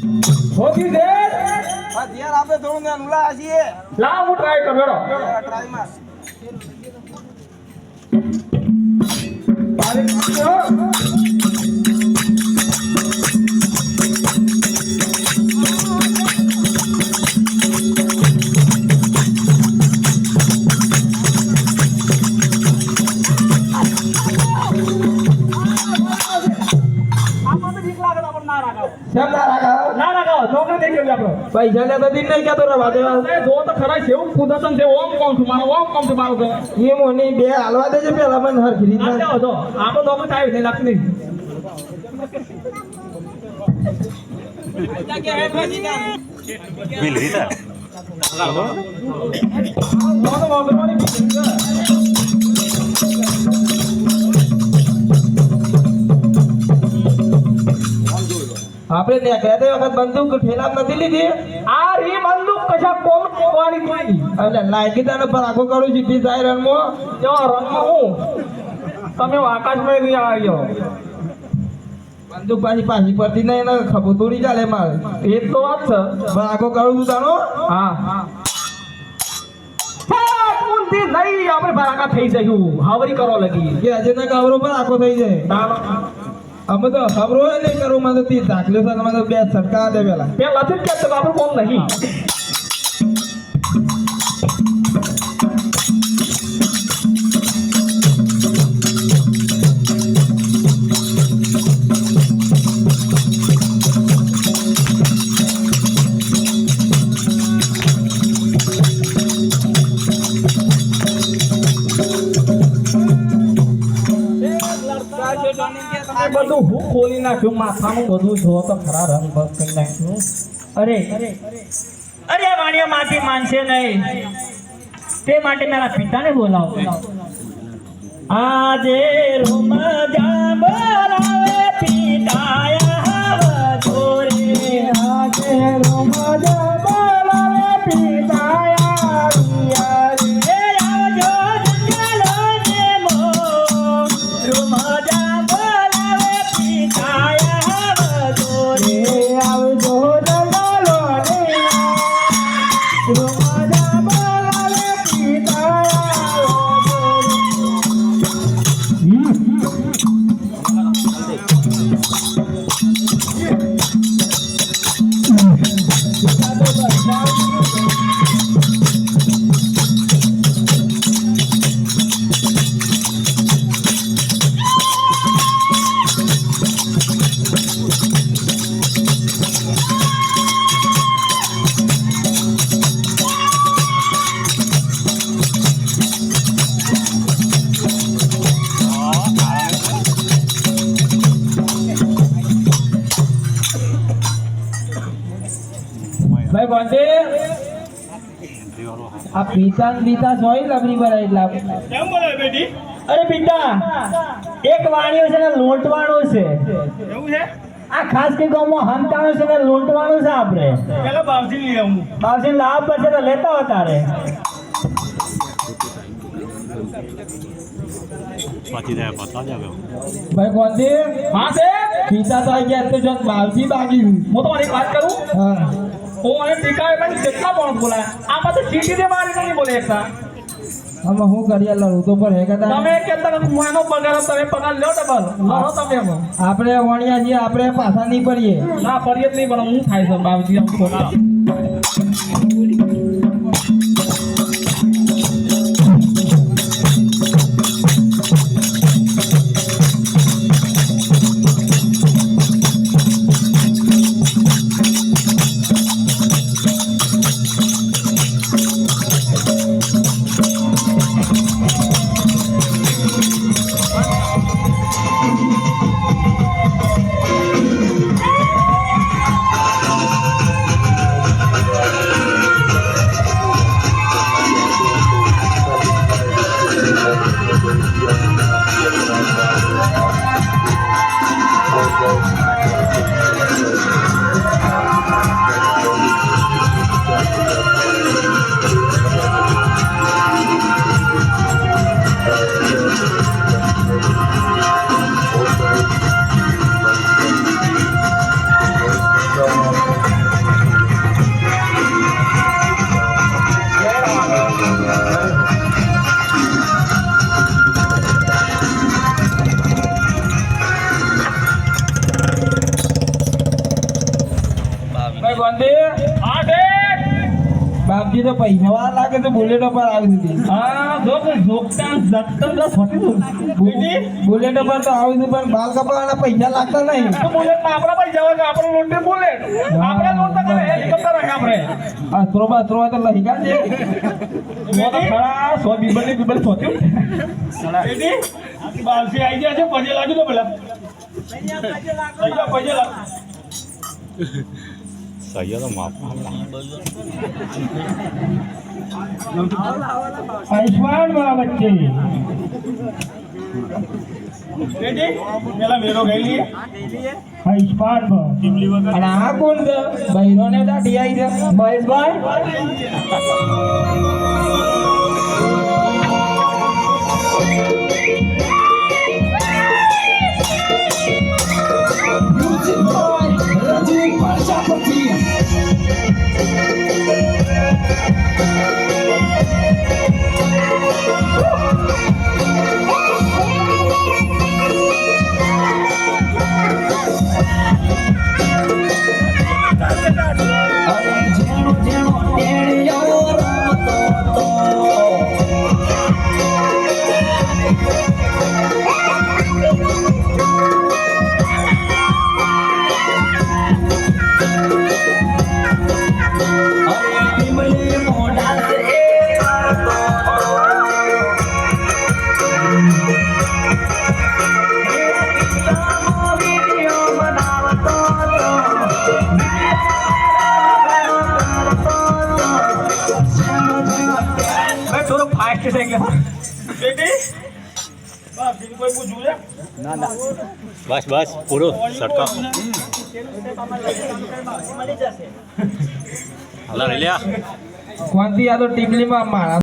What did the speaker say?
હોતી દે હા ધ્યાન આપણે થોડું ને ઉલા આજીએ લાવ હું ટ્રાય કર બેડો ટ્રાય માં પાણી પીઓ પૈસા લેતા દિન નહીં કેતો રે વાદે જો તો ખરા છે એવું કુદરતન છે ઓમ કોમ છું મારો કે એ મોની બે હાલવા દેજે પેલા મને હરખી રીતના આ તો આપણો લોકો થાય નહીં લાગતી બિલ રીતા મોનો વાગવાની આપણે ને કહેતે વખત બંદૂક ઠેલા નથી લીધી આ રી બંદૂક કશા કોમ કોવાની કોઈ નહીં એટલે લાગી તને પર આખો કરું સીધી જાય રનમાં જો રંગમાં હું તમે આકાશમાં નહીં આવ્યો બંદૂક પાછી પડતી નહીં ને ખબર તોડી ચાલે મારે એ તો વાત છે પર આખો કરું તું તાનો હા કોણથી નહીં આપણે બરાકા થઈ જયું હાવરી કરો લગી કે આજે ના કવરો પર આખો થઈ જાય અમે તો ખબરો નહીં કરું મને તો તી દાખલો છે મને તો બે સરકાર દે પેલા પેલાથી જ કહેતો આપણે કોમ નહીં બધું હું ખોલી નાખ્યું માથાનું બધું જો તો ખરા રંગ બગ કરી નાખ્યું અરે વાણિયા માથી માનશે નહીં તે માટે મારા પિતાને બોલાવો આજે રૂમજા બોલાવે પિતાયા જોરે આજે રૂમજા બોલાવે પિતાયા રે આવજો જંગલો ને મો રૂમજા બોલાવે પિતાયા જોરે આવજો જંગલો ને રૂમજા બોલાવે પિતાયા ભાઈ બોંધે આ પિતા બીતા સોય લબરી ભરાય એટલા કેમ બોલે બેટી અરે પિતા એક વાણિયો છે ને લૂંટવાનો છે એવું છે આ ખાસ કે ગામમાં હંતાનો છે ને લૂંટવાનો છે આપણે પેલા બાવજી લઈ આવું બાવજી લાભ પછી તો લેતા હતા રે પાછી જાય બતા જાવ ભાઈ બોંધે હા છે પિતા તો આ ગયા તો જો બાવજી બાગી હું તમારી એક વાત કરું હા હું અને ટીકા એટલે કેટલા માણસ બોલાય આમાં તો ચીટી દે મારી નહીં બોલે એકતા અમે હું કરીએ લડું તો પર હે કદા તમે કેતા કે મોનો પગાર તમે પગાર લ્યો ડબલ લડો તમે એમાં આપણે વણિયા છીએ આપણે પાછા નહીં પડીએ ના ફરિયાદ નહીં પણ હું થાય છે બાબજી આમ ખોટા ઓય ગોંધી હા શેઠ બાપજી તો પૈસા વાળા લાગે તો બુલેટ પર આવી હતી હા જો કે જોગતા જગતર જો ફટી દઉં બુલેટ પર તો આવી હતી પણ બાલ કપાવાના પૈસા લાગતા નહીં તો બુલેટમાં આપણા પૈસા હોય કે આપણે લોટે બુલેટ આપણે લોટ તો કરે હેલિકોપ્ટર રાખે આપણે અસ્ત્રો બાસ્ત્રો હોય તો લઈ ગયા છે મો તો ખરા સો બીબલ સોત્યું બેટી આથી બાલસી આવી ગયા છે પજે લાગી દો પેલા લઈ જાઓ પજે લાગ સહી તો માપ આયુષ્માન વાળા બચ્ચે બેટી પેલા મેરો ગઈ લઈએ આયુષ્માન અને આ કોણ છે બહેનો ને દાઢી આવી છે મહેશભાઈ થોડો ફાસ્ટ છે એટલે બેટી બસ બીજું કોઈ પૂછવું છે બસ બસ પૂરો સટકો હલા લઈ લ્યા કોણથી આ તો ટીકલીમાં મારા